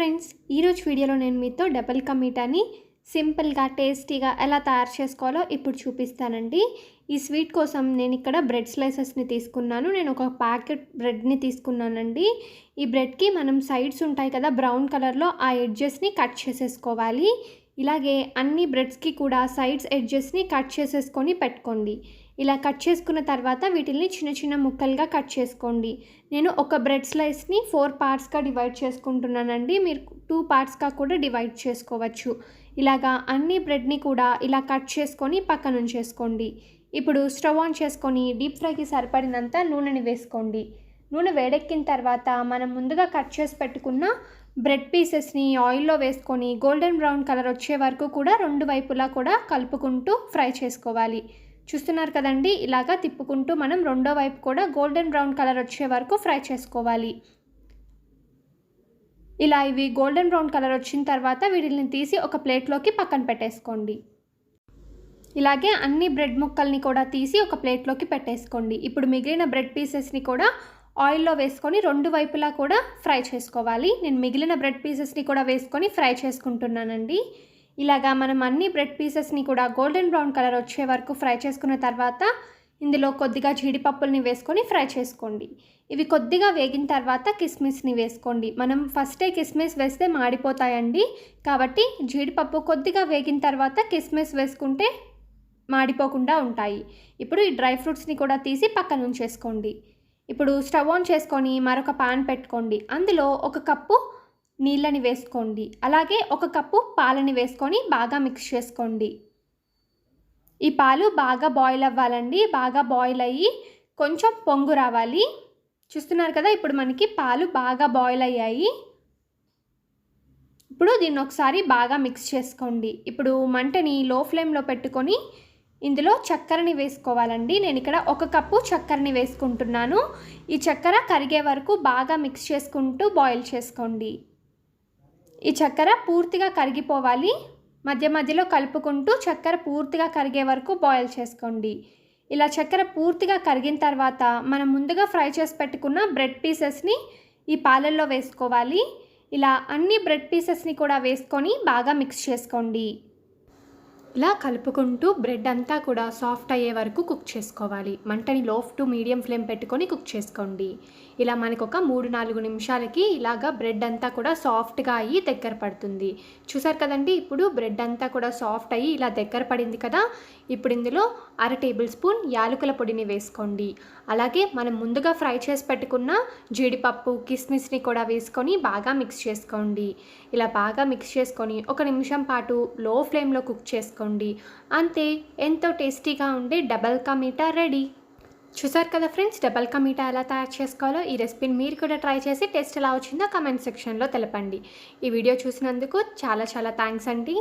Friends, ఈరోజు వీడియోలో నేను మీతో డబుల్ కా మీఠాని సింపుల్గా టేస్టీగా ఎలా తయారు చేసుకోవాలో ఇప్పుడు చూపిస్తానండి. ఈ స్వీట్ కోసం నేను ఇక్కడ బ్రెడ్ స్లైసెస్ని తీసుకున్నాను. నేను ఒక ప్యాకెట్ బ్రెడ్ని తీసుకున్నానండి. ఈ బ్రెడ్కి మనం సైడ్స్ ఉంటాయి కదా బ్రౌన్ కలర్లో, ఆ ఎడ్జెస్ని కట్ చేసేసుకోవాలి. ఇలాగే అన్ని బ్రెడ్స్కి కూడా సైడ్స్ ఎడ్జెస్ని కట్ చేసేసుకొని పెట్టుకోండి. ఇలా కట్ చేసుకున్న తర్వాత వీటిని చిన్న చిన్న ముక్కలుగా కట్ చేసుకోండి. నేను ఒక బ్రెడ్ స్లైస్ని 4 పార్ట్స్గా డివైడ్ చేసుకుంటున్నానండి. మీరు 2 పార్ట్స్గా కూడా డివైడ్ చేసుకోవచ్చు. ఇలాగా అన్ని బ్రెడ్ని కూడా ఇలా కట్ చేసుకొని పక్కన ఉంచేసుకోండి. ఇప్పుడు స్టవ్ ఆన్ చేసుకొని డీప్ ఫ్రైకి సరిపడినంత నూనెని వేసుకోండి. నూనె వేడెక్కిన తర్వాత మనం ముందుగా కట్ చేసి పెట్టుకున్న బ్రెడ్ పీసెస్ని ఆయిల్లో వేసుకొని గోల్డెన్ బ్రౌన్ కలర్ వచ్చే వరకు కూడా 2 వైపులా కూడా కలుపుకుంటూ ఫ్రై చేసుకోవాలి. చూస్తున్నారు కదండి, ఇలాగా తిప్పుకుంటూ మనం రెండో వైపు కూడా గోల్డెన్ బ్రౌన్ కలర్ వచ్చే వరకు ఫ్రై చేసుకోవాలి. ఇలా ఇవి గోల్డెన్ బ్రౌన్ కలర్ వచ్చిన తర్వాత వీటిని తీసి ఒక ప్లేట్లోకి పక్కన పెట్టేసుకోండి. ఇలాగే అన్ని బ్రెడ్ ముక్కల్ని కూడా తీసి ఒక ప్లేట్లోకి పెట్టేసుకోండి. ఇప్పుడు మిగిలిన బ్రెడ్ పీసెస్ని కూడా ఆయిల్లో వేసుకొని 2 వైపులా కూడా ఫ్రై చేసుకోవాలి. నేను మిగిలిన బ్రెడ్ పీసెస్ని కూడా వేసుకొని ఫ్రై చేసుకుంటున్నానండి. ఇలాగా మనం అన్ని బ్రెడ్ పీసెస్ని కూడా గోల్డెన్ బ్రౌన్ కలర్ వచ్చే వరకు ఫ్రై చేసుకున్న తర్వాత ఇందులో కొద్దిగా జీడిపప్పుల్ని వేసుకొని ఫ్రై చేసుకోండి. ఇవి కొద్దిగా వేగిన తర్వాత కిస్మిస్ని వేసుకోండి. మనం ఫస్టే కిస్మిస్ వేస్తే మాడిపోతాయండి, కాబట్టి జీడిపప్పు కొద్దిగా వేగిన తర్వాత కిస్మిస్ వేసుకుంటే మాడిపోకుండా ఉంటాయి. ఇప్పుడు ఈ డ్రై ఫ్రూట్స్ని కూడా తీసి పక్కన ఉంచేసుకోండి. ఇప్పుడు స్టవ్ ఆన్ చేసుకొని మరొక పాన్ పెట్టుకోండి. అందులో 1 కప్పు నీళ్ళని వేసుకోండి. అలాగే 1 కప్పు పాలని వేసుకొని బాగా మిక్స్ చేసుకోండి. ఈ పాలు బాగా బాయిల్ అవ్వాలండి. బాగా బాయిల్ అయ్యి కొంచెం పొంగు రావాలి. చూస్తున్నారు కదా, ఇప్పుడు మనకి పాలు బాగా బాయిల్ అయ్యాయి. ఇప్పుడు దీన్ని ఒకసారి బాగా మిక్స్ చేసుకోండి. ఇప్పుడు మంటని లో ఫ్లేమ్లో పెట్టుకొని ఇందులో చక్కెరని వేసుకోవాలండి. నేను ఇక్కడ 1 కప్పు చక్కెరని వేసుకుంటున్నాను. ఈ చక్కెర కరిగే వరకు బాగా మిక్స్ చేసుకుంటూ బాయిల్ చేసుకోండి. ఈ చక్కెర పూర్తిగా కరిగిపోవాలి. మధ్య మధ్యలో కలుపుకుంటూ చక్కెర పూర్తిగా కరిగే వరకు బాయిల్ చేసుకోండి. ఇలా చక్కెర పూర్తిగా కరిగిన తర్వాత మనం ముందుగా ఫ్రై చేసి పెట్టుకున్న బ్రెడ్ పీసెస్ని ఈ పాలల్లో వేసుకోవాలి. ఇలా అన్ని బ్రెడ్ పీసెస్ని కూడా వేసుకొని బాగా మిక్స్ చేసుకోండి. ఇలా కలుపుకుంటూ బ్రెడ్ అంతా కూడా సాఫ్ట్ అయ్యే వరకు కుక్ చేసుకోవాలి. మంటని లో టు మీడియం ఫ్లేమ్ పెట్టుకొని కుక్ చేసుకోండి. ఇలా మనకు ఒక 3-4 నిమిషాలకి ఇలాగా బ్రెడ్ అంతా కూడా సాఫ్ట్గా అయ్యి దగ్గర పడుతుంది. చూసారు కదండి, ఇప్పుడు బ్రెడ్ అంతా కూడా సాఫ్ట్ అయ్యి ఇలా దగ్గర పడింది కదా. ఇప్పుడు ఇందులో 1/2 టేబుల్ స్పూన్ యాలకుల పొడిని వేసుకోండి. అలాగే మనం ముందుగా ఫ్రై చేసి పెట్టుకున్న జీడిపప్పు కిస్మిస్ని కూడా వేసుకొని బాగా మిక్స్ చేసుకోండి. ఇలా బాగా మిక్స్ చేసుకొని 1 నిమిషం పాటు లో ఫ్లేమ్లో కుక్ చేసుకోండి. అంతే, ఎంతో టేస్టీగా ఉండే డబుల్ కా మీఠా రెడీ. చూసారు కదా ఫ్రెండ్స్, డబుల్ కా మీఠా ఎలా తయారు చేసుకోవాలో. ఈ రెసిపీని మీరు కూడా ట్రై చేసి టేస్ట్ ఎలా వచ్చిందో కామెంట్ సెక్షన్లో తెలపండి. ఈ వీడియో చూసినందుకు చాలా చాలా థ్యాంక్స్ అండి.